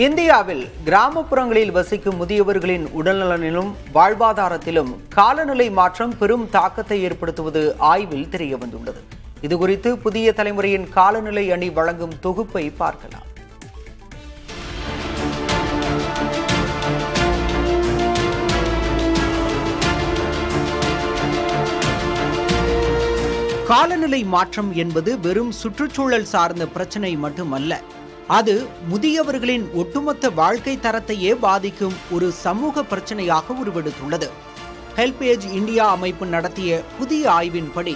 இந்தியாவில் கிராமப்புறங்களில் வசிக்கும் முதியவர்களின் உடல்நலனிலும் வாழ்வாதாரத்திலும் காலநிலை மாற்றம் பெரும் தாக்கத்தை ஏற்படுத்துவது ஆய்வில் தெரியவந்துள்ளது. இதுகுறித்து புதிய தலைமுறையின் காலநிலை அணி வழங்கும் தொகுப்பை பார்க்கலாம். காலநிலை மாற்றம் என்பது வெறும் சுற்றுச்சூழல் சார்ந்த பிரச்சனை மட்டுமல்ல. அது முதியவர்களின் ஒட்டுமொத்த வாழ்க்கை தரத்தையே பாதிக்கும் ஒரு சமூக பிரச்சனையாக உருவெடுத்துள்ளது. ஹெல்பேஜ் இந்தியா அமைப்பு நடத்திய புதிய ஆய்வின்படி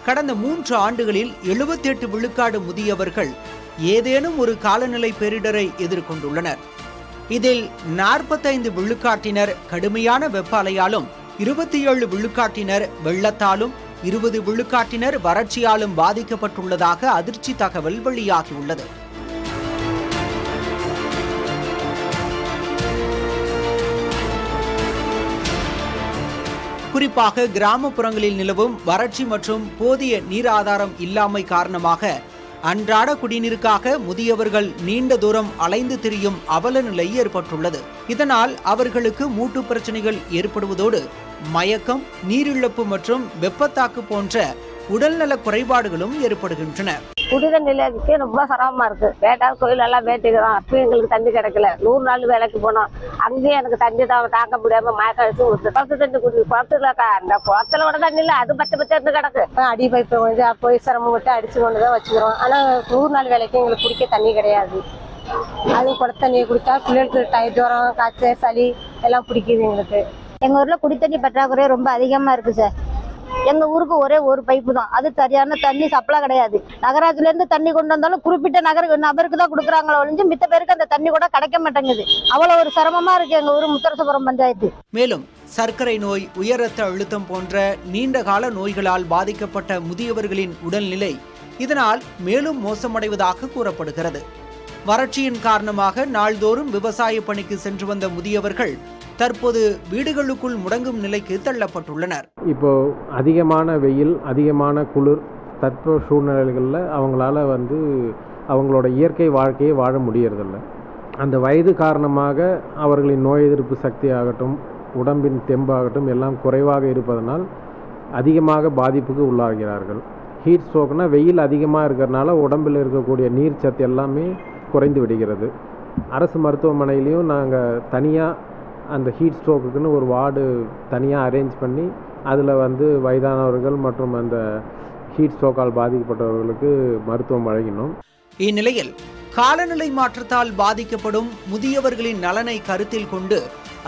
கடந்த 3 ஆண்டுகளில் 78 விழுக்காடு முதியவர்கள் ஏதேனும் ஒரு காலநிலை பேரிடரை எதிர்கொண்டுள்ளனர். இதில் 45 விழுக்காட்டினர் கடுமையான வெப்ப அலையாலும், 27 விழுக்காட்டினர் வெள்ளத்தாலும், 20 விழுக்காட்டினர் வறட்சியாலும் பாதிக்கப்பட்டுள்ளதாக அதிர்ச்சி தகவல் வெளியாகியுள்ளது. குறிப்பாக கிராமப்புறங்களில் நிலவும் வறட்சி மற்றும் போதிய நீர் ஆதாரம் இல்லாமை காரணமாக அன்றாட குடிநீருக்காக முதியவர்கள் நீண்ட தூரம் அலைந்து திரியும் அவல நிலை ஏற்பட்டுள்ளது. இதனால் அவர்களுக்கு மூட்டு பிரச்சனைகள் ஏற்படுவதோடு மயக்கம், நீரிழப்பு மற்றும் வெப்பத்தாக்கு போன்ற உடல்நல குறைபாடுகளும் ஏற்படுகின்றன. குடிநீர் நிலையத்துக்கு ரொம்ப சிரமமா இருக்கு. வேட்டாவது கோயில் எல்லாம் வேட்டிக்கிறோம். அப்பயும் எங்களுக்கு தண்ணி கிடைக்கல. 100 நாள் வேலைக்கு போனோம். அங்கேயும் எனக்கு தண்ணி தாங்க முடியாம மயக்கடிச்சு குளத்து தண்ணி குளத்துல அந்த குளத்துல கூட தண்ணி இல்லை. அது பச்சை இருந்து கிடக்கு. அடி பைப்பு கொஞ்சம் போய் சிரமம் விட்டு அடிச்சு கொண்டுதான் வச்சுக்கிறோம். ஆனா 100 நாள் வேலைக்கு எங்களுக்கு குடிக்க தண்ணி கிடையாது. அது குளத்து தண்ணியை குடிச்சா பிள்ளைகளுக்கு ஜுரம், காய்ச்சல், சளி எல்லாம் பிடிக்குது எங்களுக்கு. எங்க ஊர்ல குடித்தண்ணி பற்றாக்குறை ரொம்ப அதிகமா இருக்கு சார். எங்க ஊருக்கு ஒரே ஒரு பைப்பு தான். அது சரியான தண்ணி சப்ளை கிடையாது. நகராட்சியில இருந்து தண்ணி கொண்டு வந்தாலும் குறிப்பிட்ட நபருக்கு தான் கொடுக்குறாங்களோ ஒழிஞ்சு மித்த பேருக்கு அந்த தண்ணி கூட கிடைக்க மாட்டேங்குது. அவ்வளவு ஒரு சிரமமா இருக்கு எங்க ஊர் முத்தரசபுரம் பஞ்சாயத்து. மேலும் சர்க்கரை நோய், உயர் ரத்த அழுத்தம் போன்ற நீண்டகால நோய்களால் பாதிக்கப்பட்ட முதியவர்களின் உடல்நிலை இதனால் மேலும் மோசமடைவதாக கூறப்படுகிறது. வறட்சியின் காரணமாக நாள்தோறும் விவசாய பணிக்கு சென்று வந்த முதியவர்கள் தற்போது வீடுகளுக்குள் முடங்கும் நிலைக்கு தள்ளப்பட்டுள்ளனர். இப்போ அதிகமான வெயில், அதிகமான குளிர் தட்ப சூழ்நிலைகளில் அவங்களால அவங்களோட இயற்கை வாழ்க்கையை வாழ முடியறதில்ல. அந்த வயது காரணமாக அவர்களின் நோய் எதிர்ப்பு சக்தி ஆகட்டும், உடம்பின் தெம்பாகட்டும் எல்லாம் குறைவாக இருப்பதனால் அதிகமாக பாதிப்புக்கு உள்ளாகிறார்கள். ஹீட் ஸ்ட்ரோக்னா வெயில் அதிகமாக இருக்கிறதுனால உடம்பில் இருக்கக்கூடிய நீர் சத்து எல்லாமே குறைந்து விடுகிறது. அரசு மருத்துவமனையிலையும் நாங்கள் தனியாக அந்த ஹீட் ஸ்ட்ரோக்குன்னு ஒரு வார்டு தனியாக அரேஞ்ச் பண்ணி அதில் வயதானவர்கள் மற்றும் அந்த ஹீட் ஸ்ட்ரோக்கால் பாதிக்கப்பட்டவர்களுக்கு மருத்துவம் வழங்கினோம். இந்நிலையில் காலநிலை மாற்றத்தால் பாதிக்கப்படும் முதியவர்களின் நலனை கருத்தில் கொண்டு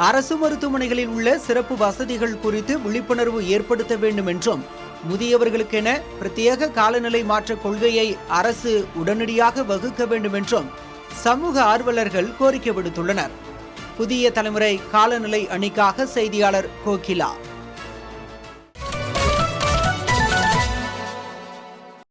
அரசு மருத்துவமனைகளில் உள்ள சிறப்பு வசதிகள் குறித்து விழிப்புணர்வு ஏற்படுத்த வேண்டும் என்றும், முதியவர்களுக்கென பிரத்யேக காலநிலை மாற்ற கொள்கையை அரசு உடனடியாக வகுக்க வேண்டும் என்றும் சமூக ஆர்வலர்கள் கோரிக்கை விடுத்துள்ளனர். புதிய தலைமுறை காலநிலை அணிக்காக செய்தியாளர் கோகிலா.